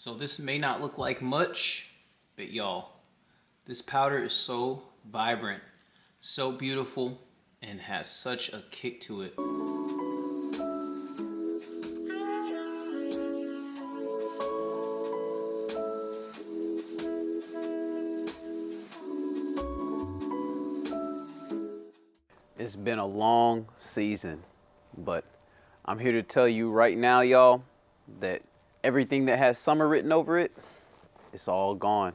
So this may not look like much, but y'all, this powder is so vibrant, so beautiful, and has such a kick to it. It's been a long season, but I'm here to tell you right now, y'all, that everything that has summer written over it, it's all gone.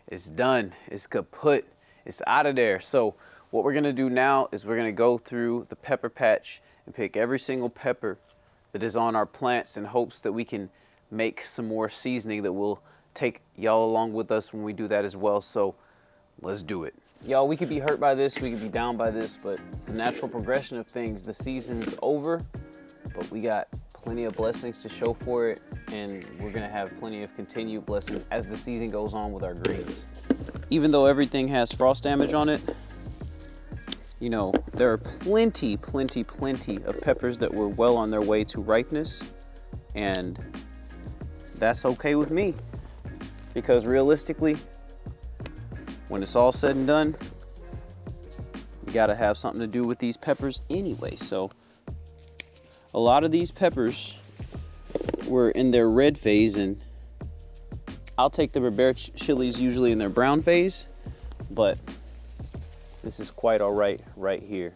It's done. It's kaput. It's out of there. So what we're gonna do now is we're gonna go through the pepper patch and pick every single pepper that is on our plants in hopes that we can make some more seasoning that will take y'all along with us when we do that as well. So let's do it. Y'all, we could be hurt by this, we could be down by this, but it's the natural progression of things. The season's over, but we got plenty of blessings to show for it, and we're gonna have plenty of continued blessings as the season goes on with our greens. Even though everything has frost damage on it, you know, there are plenty of peppers that were well on their way to ripeness, and that's okay with me, because realistically, when it's all said and done, you gotta have something to do with these peppers anyway. So a lot of these peppers were in their red phase, and I'll take the Berbere chilies usually in their brown phase, but this is quite all right right here.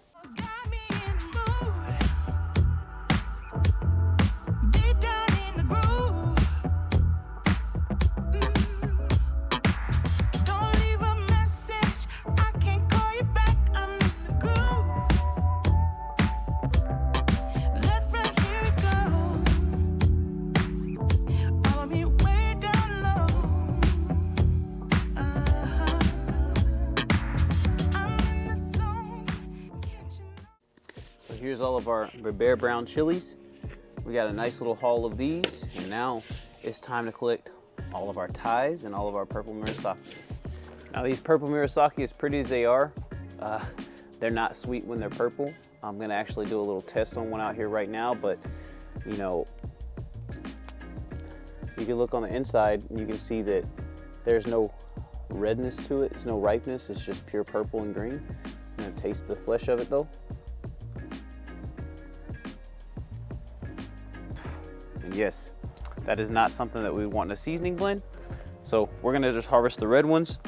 So here's all of our Berbere brown chilies. We got a nice little haul of these, and now it's time to collect all of our Thais and all of our purple murasaki. Now these purple murasaki, as pretty as they are, they're not sweet when they're purple. I'm gonna actually do a little test on one out here right now, but you know, you can look on the inside and you can see that there's no redness to it. It's no ripeness, it's just pure purple and green. I'm gonna taste the flesh of it though. And yes, that is not something that we want in a seasoning blend. So we're gonna just harvest the red ones,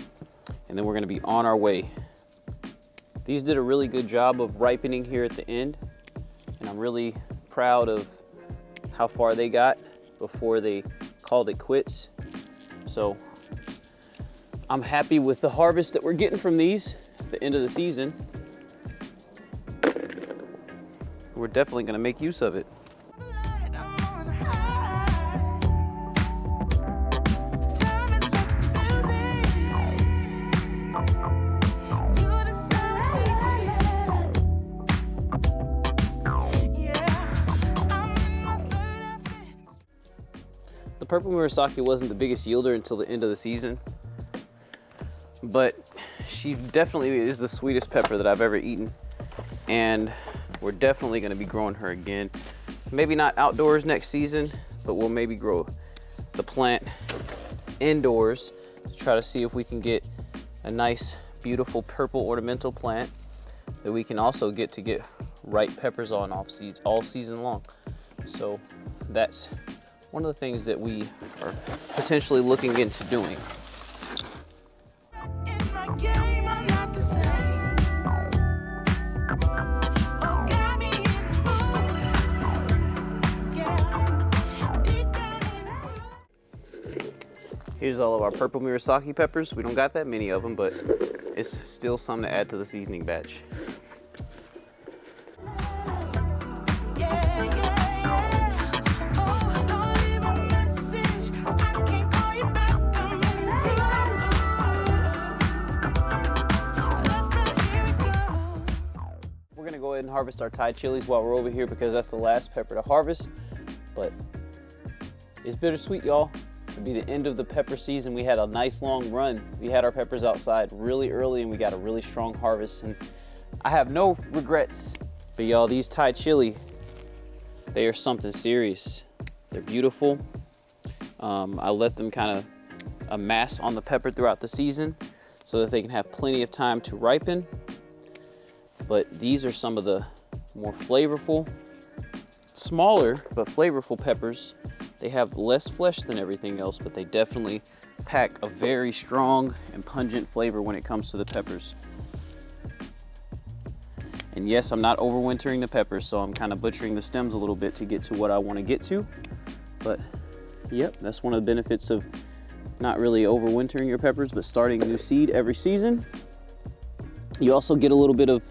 and then we're gonna be on our way. These did a really good job of ripening here at the end, and I'm really proud of how far they got before they called it quits. So I'm happy with the harvest that we're getting from these at the end of the season. We're definitely gonna make use of it. The purple murasaki wasn't the biggest yielder until the end of the season, but she definitely is the sweetest pepper that I've ever eaten, and we're definitely going to be growing her again. Maybe not outdoors next season, but we'll maybe grow the plant indoors to try to see if we can get a nice, beautiful purple ornamental plant that we can also get ripe peppers on all season long. So that's one of the things that we are potentially looking into doing. Here's all of our purple murasaki peppers. We don't got that many of them, but it's still something to add to the seasoning batch. We're gonna go ahead and harvest our Thai chilies while we're over here because that's the last pepper to harvest, but it's bittersweet, y'all. It'll be the end of the pepper season. We had a nice long run. We had our peppers outside really early and we got a really strong harvest, and I have no regrets. But y'all, these Thai chili, they are something serious. They're beautiful. I let them kind of amass on the pepper throughout the season so that they can have plenty of time to ripen. But these are some of the more flavorful, smaller but flavorful peppers. They have less flesh than everything else, but they definitely pack a very strong and pungent flavor when it comes to the peppers. And yes, I'm not overwintering the peppers, so I'm kind of butchering the stems a little bit to get to what I want to get to. But yep, that's one of the benefits of not really overwintering your peppers, but starting new seed every season. You also get a little bit of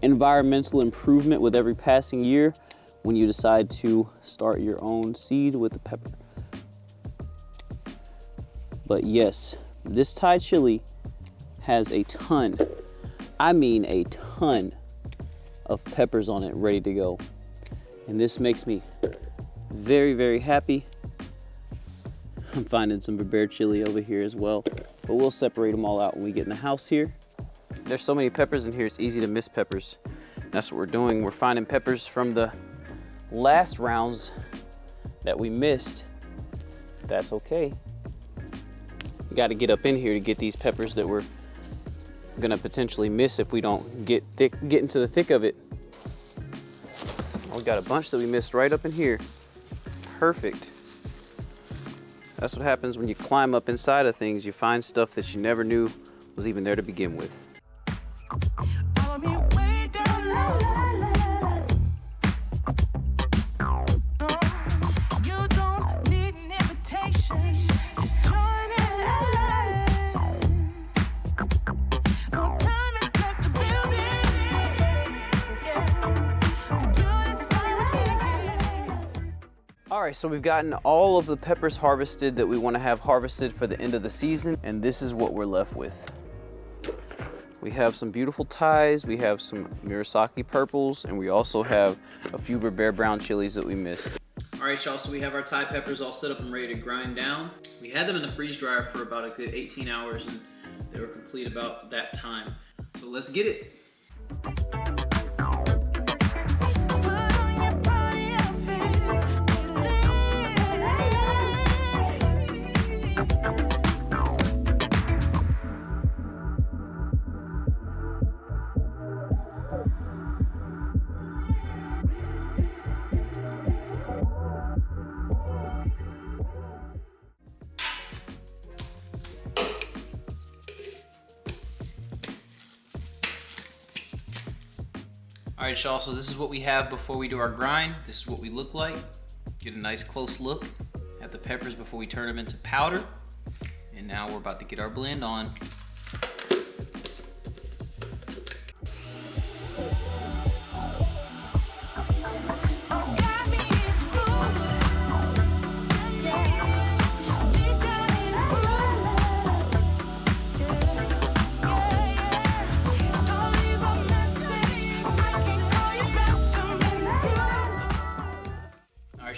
environmental improvement with every passing year when you decide to start your own seed with the pepper. But yes, this Thai chili has a ton, I mean a ton of peppers on it ready to go. And this makes me very, very happy. I'm finding some Berbere chili over here as well, but we'll separate them all out when we get in the house here. There's so many peppers in here, it's easy to miss peppers. That's what we're doing. We're finding peppers from the last rounds that we missed. That's okay. We got to get up in here to get these peppers that we're gonna potentially miss if we don't get into the thick of it. We got a bunch that we missed right up in here. Perfect. That's what happens when you climb up inside of things. You find stuff that you never knew was even there to begin with. All right, so we've gotten all of the peppers harvested that we want to have harvested for the end of the season, and this is what we're left with. We have some beautiful Thais, we have some Murasaki purples, and we also have a few Berbere brown chilies that we missed. All right, y'all, so we have our Thai peppers all set up and ready to grind down. We had them in the freeze dryer for about a good 18 hours, and they were complete about that time. So let's get it. All right, y'all, so this is what we have before we do our grind. This is what we look like. Get a nice close look at the peppers before we turn them into powder. And now we're about to get our blend on.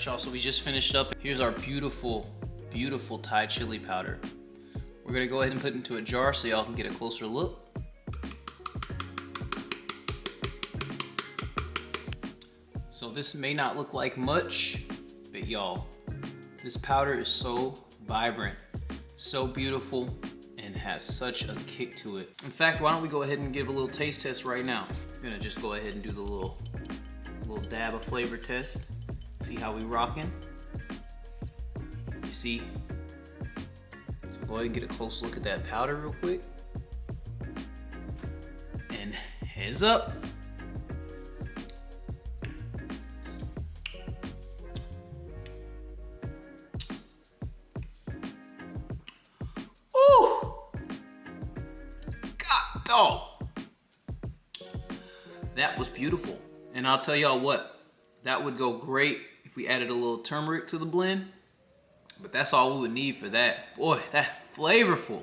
Y'all, so we just finished up. Here's our beautiful, beautiful Thai chili powder. We're gonna go ahead and put it into a jar so y'all can get a closer look. So this may not look like much, but y'all, this powder is so vibrant, so beautiful, and has such a kick to it. In fact, why don't we go ahead and give a little taste test right now. I'm gonna just go ahead and do the little dab of flavor test. See how we rocking? You see? So go ahead and get a close look at that powder real quick. And heads up. Ooh! God dog. That was beautiful. And I'll tell y'all what, that would go great if we added a little turmeric to the blend, but that's all we would need for that. Boy, that's flavorful.